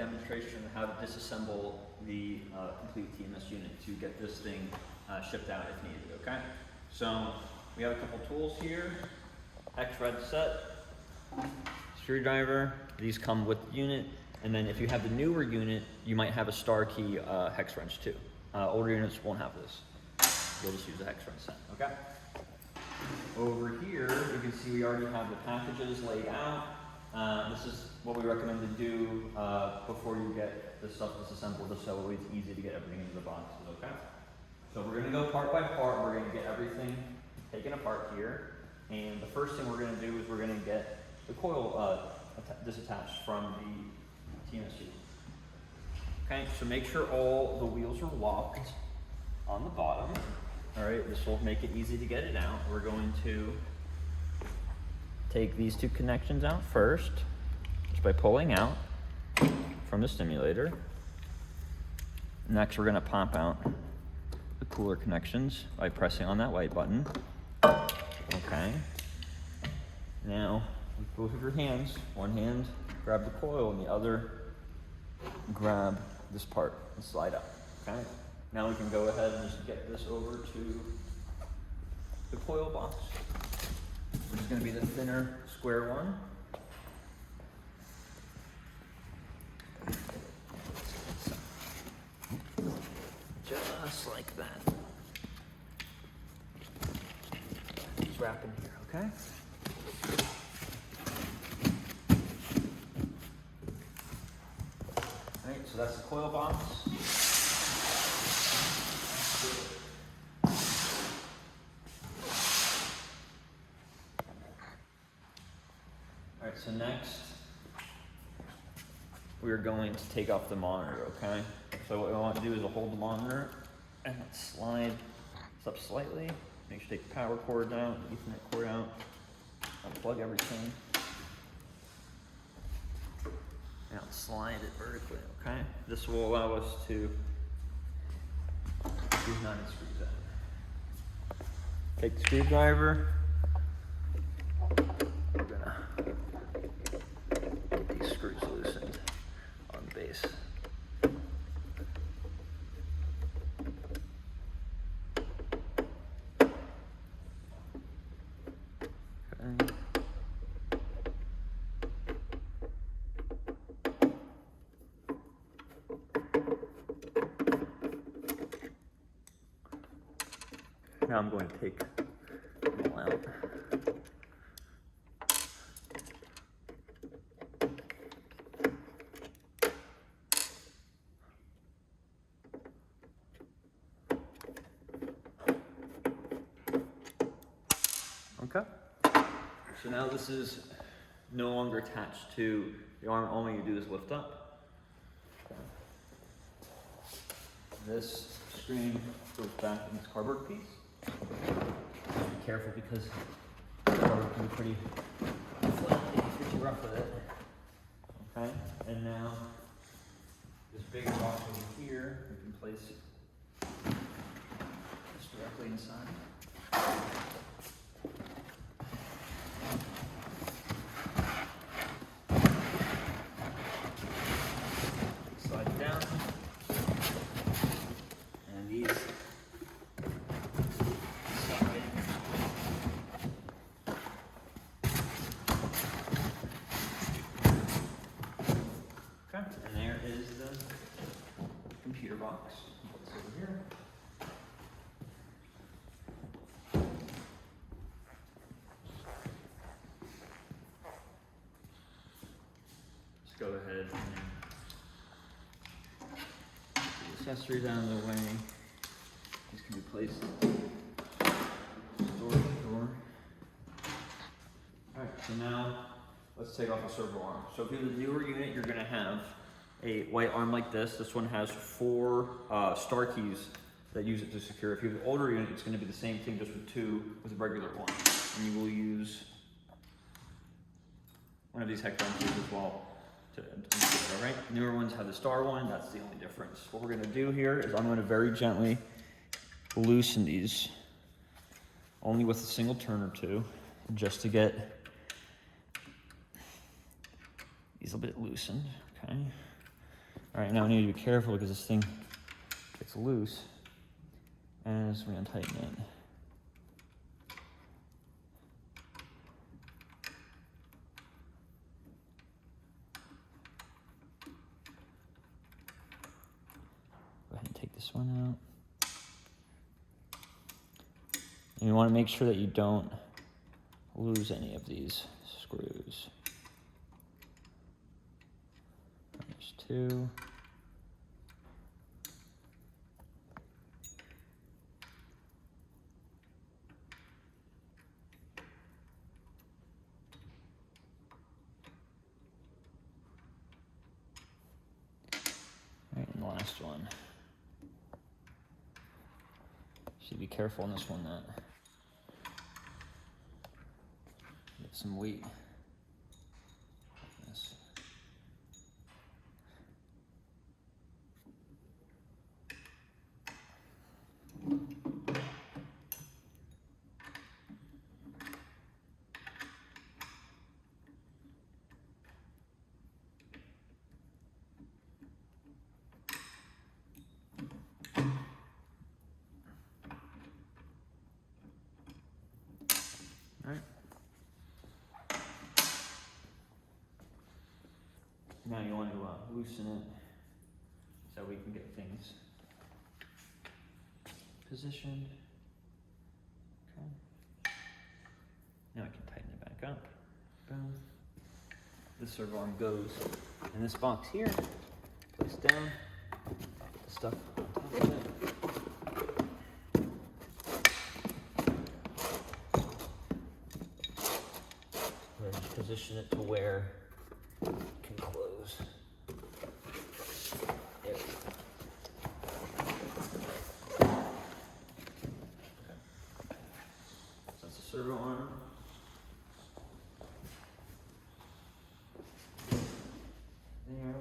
demonstration of how to disassemble the complete TMS unit to get this thing shipped out if needed, okay? So we have a couple tools here, X-Red set, screwdriver, these come with the unit, and then if you have the newer unit, you might have a star key hex wrench too. Older units won't have this. You'll just use a hex wrench set, okay? Over here, you can see we already have the packages laid out. This is what we recommend to do before you get this stuff disassembled, just so it's easy to get everything into the boxes, okay? So we're gonna go part by part. We're gonna get everything taken apart here. And the first thing we're gonna do is we're gonna get the coil disattached from the TMS unit. Okay, so make sure all the wheels are locked on the bottom. All right, this will make it easy to get it out. We're going to take these two connections out first, just by pulling out from the stimulator. Next, we're gonna pop out the cooler connections by pressing on that white button. Okay. Now, with both of your hands, one hand grab the coil and the other grab this part and slide up, okay? Now we can go ahead and just get this over to the coil box, which is gonna be the thinner square one. Just like that. Just wrap in here, okay? All right, so that's the coil box. All right, so next, we're going to take off the monitor, okay? So what I want to do is hold the monitor and slide this up slightly. Make sure you take the power cord out, Ethernet cord out, unplug everything. Now slide it vertically, okay? This will allow us to do 9 screws out. Take the screwdriver. We're gonna get these screws loosened on the base. Okay. Now I'm going to take them all out. Okay. So now this is no longer attached to the arm. All you do is lift up. Okay. This screen goes back in this cardboard piece. Be careful because the cardboard can be pretty flimsy if you're too rough with it. Okay, and now this big box over here, we can place this directly inside. Slide it down, and these. And there is the computer box. Put this over here. Just go ahead and put the accessories out of the way. These can be placed in the storage drawer. Alright, so now let's take off the servo arm. So if you have the newer unit, you're gonna have a white arm like this. This one has 4 star keys that use it to secure. If you have the older unit, it's gonna be the same thing, just with 2 with a regular one. And you will use one of these hex wrenches as well to secure, all right? Newer ones have the star one, that's the only difference. What we're gonna do here is I'm gonna very gently loosen these, only with a single turn or two, just to get these a bit loosened, okay? All right, now we need to be careful because this thing gets loose as we untighten it. Go ahead and take this one out. And you want to make sure that you don't lose any of these screws. There's two. All right, and the last one. So be careful on this one that get some weight. Like this. All right. Now you want to loosen it so we can get things positioned. Okay. Now I can tighten it back up. Boom. The servo arm goes in this box here. Place down. Put the stuff on top of it. And then just position it to where it can close. There we go. So that's the servo arm. There.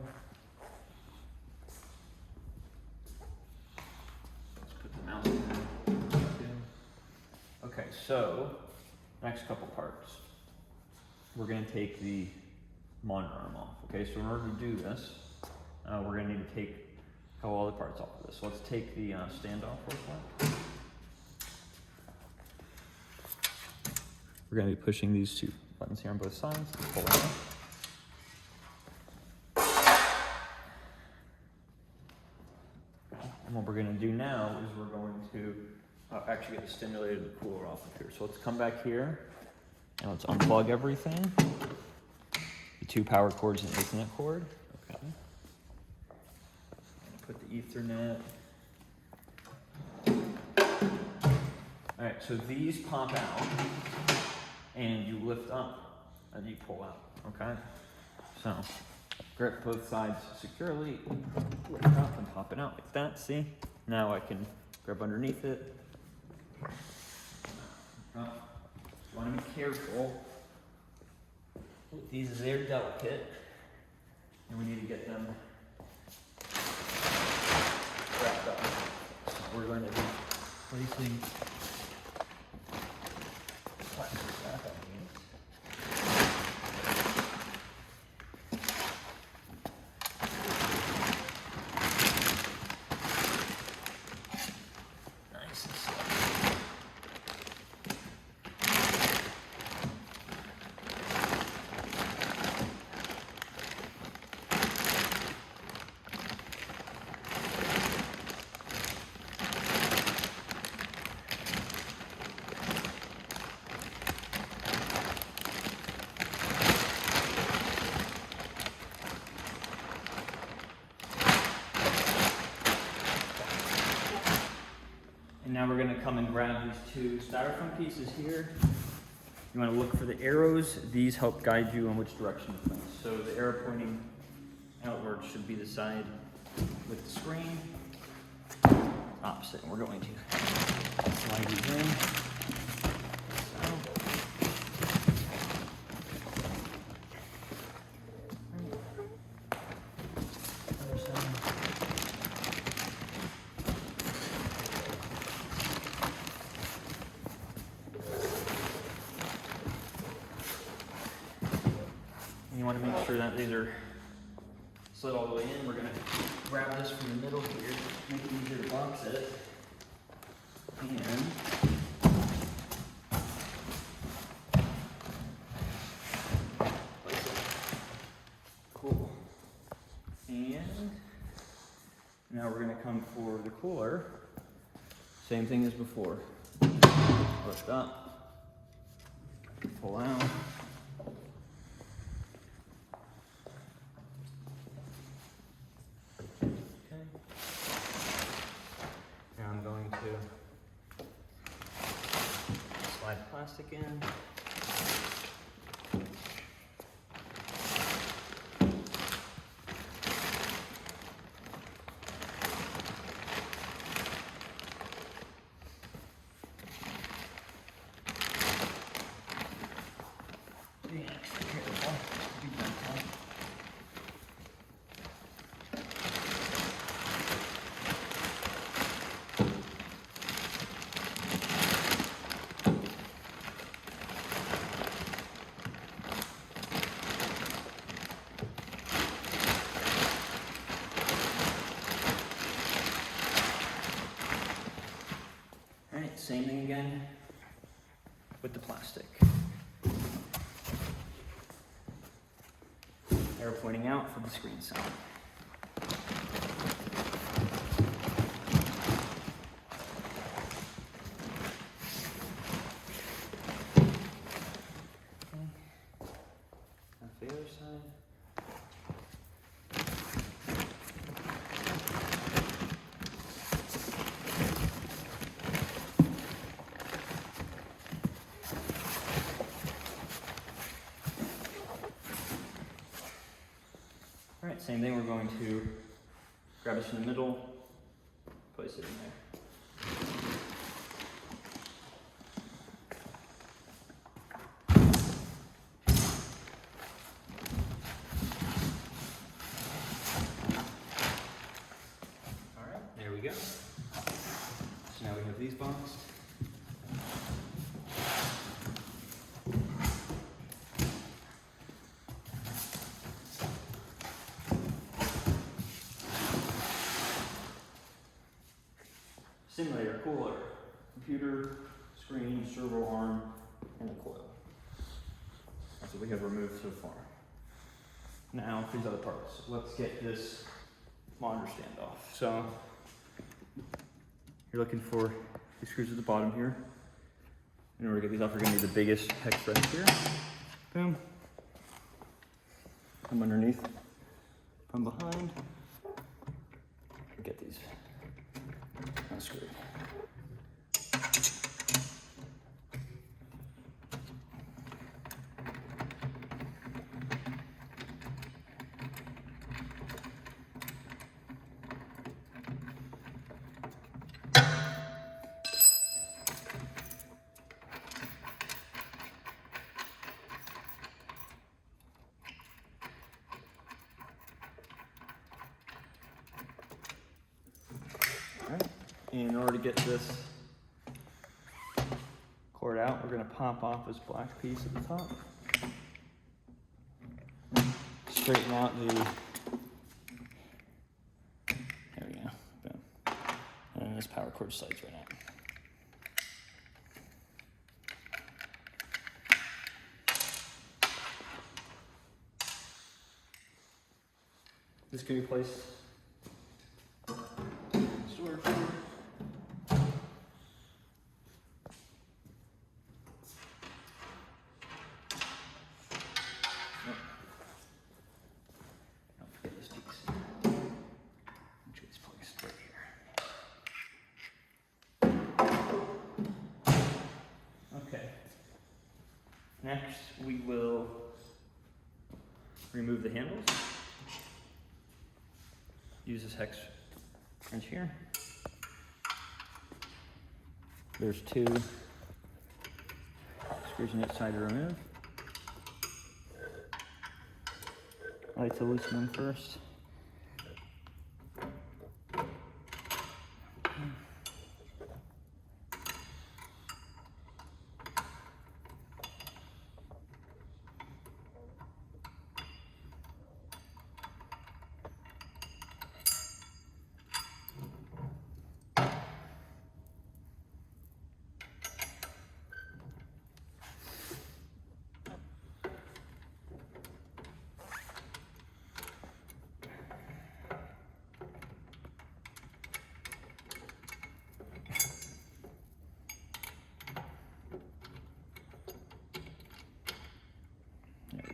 Let's put the mouse in there. Okay, so next couple parts. We're going to take the monitor arm off. Okay, so in order to do this, we're going to need to take a couple other parts off of this. So let's take the standoff real quick. We're going to be pushing these two buttons here on both sides. Pull it out. And what we're going to do now is we're going to actually get the stimulator and the cooler off of here. So let's come back here and let's unplug everything. The two power cords and the Ethernet cord. Okay. Put the Ethernet. All right, so these pop out and you lift up and you pull out, okay? So grip both sides securely, lift up and pop it out like that, see? Now I can grab underneath it. You want to be careful with these, they're delicate, and we need to get them wrapped up. So we're going to be placing plastic wrap on these. Nice and slow. And now we're going to come and grab these two styrofoam pieces here. You want to look for the arrows. These help guide you on which direction to place. So the arrow pointing outward should be the side with the screen. Opposite. And we're going to slide these in. You want to make sure that these are slid all the way in. We're gonna grab this from the middle here, make it easier to box it. And place it. Cool. And now we're gonna come for the cooler. Same thing as before. Lift up, pull out. Okay. Now I'm going to slide plastic in. Be extra careful. Be gentle. All right, same thing again with the plastic. Arrow pointing out for the screen sound. Okay. Now the other side. All right, same thing, we're going to grab this in the middle, place it in there. All right, there we go. So now we have these boxed. Stimulator, cooler, computer, screen, servo arm, and a coil. That's what we have removed so far. Now, these other parts. Let's get this monitor stand off. So, you're looking for these screws at the bottom here. In order to get these off, we're going to need the biggest hex wrench here. Boom. Come underneath, from behind. Get these unscrewed. In order to get this cord out, we're going to pop off this black piece at the top. Straighten out the, there we go, boom. And then this power cord slides right out. This can be placed in storage. Next, we will remove the handles. Use this hex wrench here. There's two screws on each side to remove. I like to loosen them first.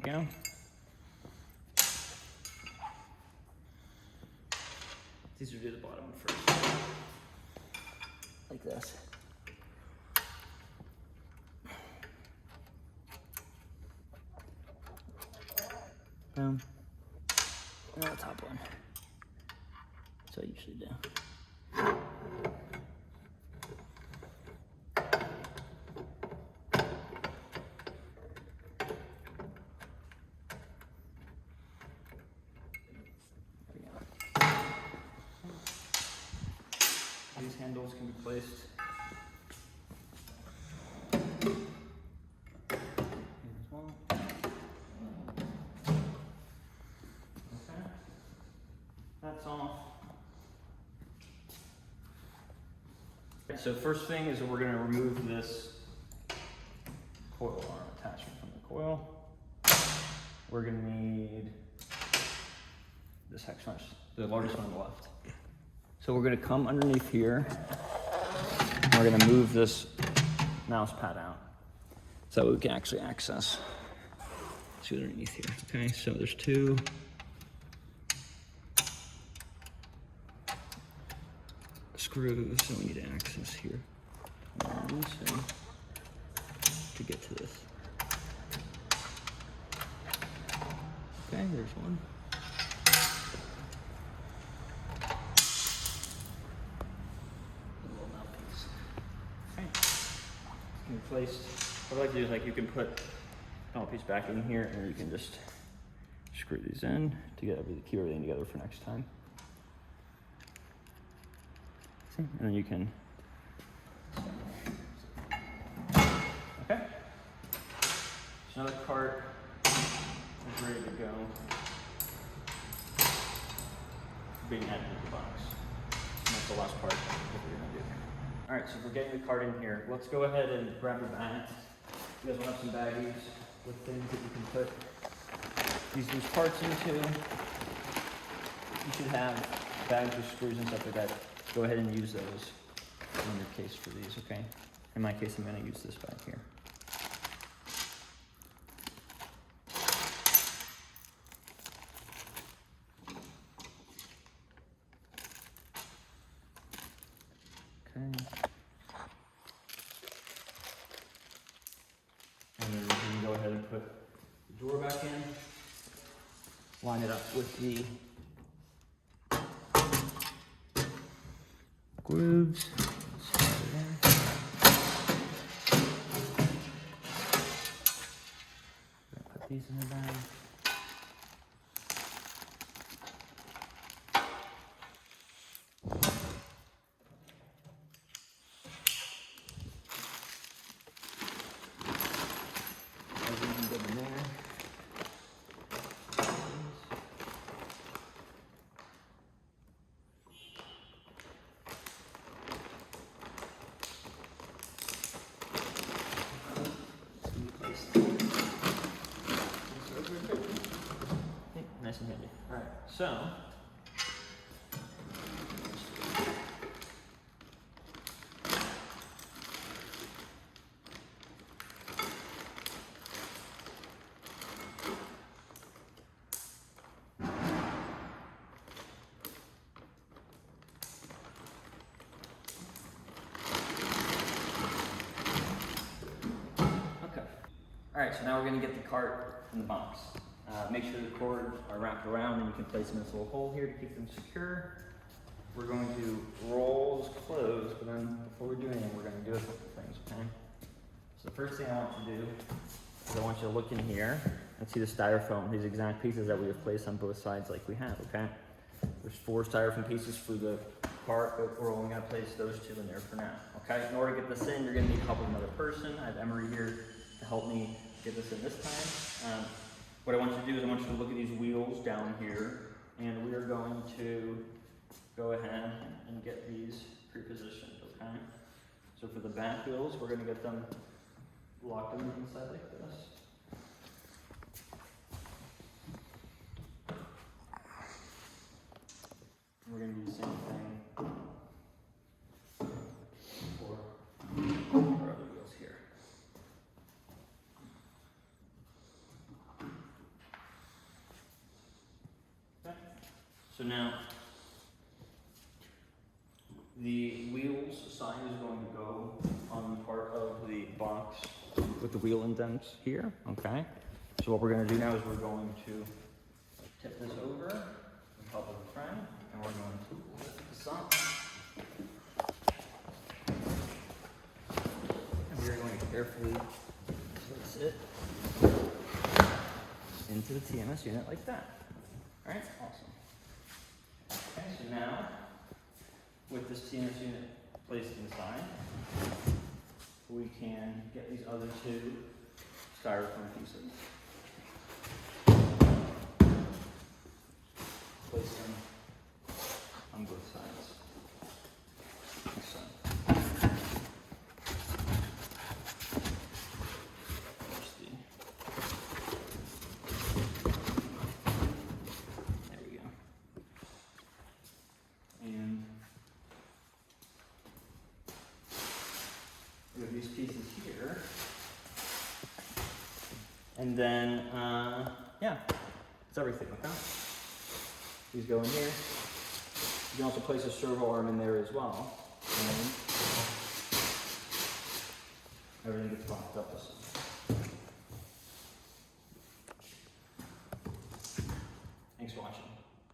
There we go. It's easier to do the bottom one first. Like this. Boom. And the top one. That's what I usually do. These handles can be placed here as well. Okay, that's off. Okay, so first thing is we're going to remove this coil arm attachment from the coil. We're going to need this hex wrench, the largest one on the left. So we're going to come underneath here, and we're going to move this mouse pad out so we can actually access. See underneath here. Okay, so there's two screws that we need to access here. And so to get to this. Okay, there's one. Placed. What I like to do is like you can put a piece back in here, and you can just screw these in to get keep everything together for next time. See? And then you can. Okay. So now the cart is ready to go. Being added to the box. And that's the last part of what we're gonna do here. All right, so we're getting the cart in here. Let's go ahead and grab the bag. You guys will have some baggies with things that you can put these parts into. You should have bags with screws and stuff like that. Go ahead and use those in your case for these, okay? In my case, I'm gonna use this bag here. Okay. And then you can go ahead and put the door back in. Line it up with the grooves. Put these in the bag. Nice and handy. All right, so Alright, so now we're going to get the cart in the box. Make sure the cords are wrapped around and you can place them in this little hole here to keep them secure. We're going to roll this closed, but then before we do anything, we're going to do a couple things, okay? So the first thing I want you to do is I want you to look in here and see the styrofoam, these exact pieces that we have placed on both sides like we have, okay? There's 4 styrofoam pieces for the cart, but we're only going to place those 2 in there for now, okay? In order to get this in, you're going to need help with another person. I have Emery here to help me get this in this time. What I want you to do is I want you to look at these wheels down here, and we are going to go ahead and get these pre-positioned, okay? So for the back wheels, we're going to get them locked on the inside like this. We're going to do the same thing for our other wheels here. So now, the wheels side is going to go on part of the box with the wheel indents here, okay? So what we're going to do now is we're going to tip this over with help of a friend, and we're going to lift this up. And we are going to carefully place it into the TMS unit like that. All right, awesome. Okay, so now, with this TMS unit placed inside, we can get these other two styrofoam pieces. Place them on both sides. Like so. There we go. And we have these pieces here. And then, yeah, it's everything, okay? These go in here. You can also place a servo arm in there as well. And everything gets locked up.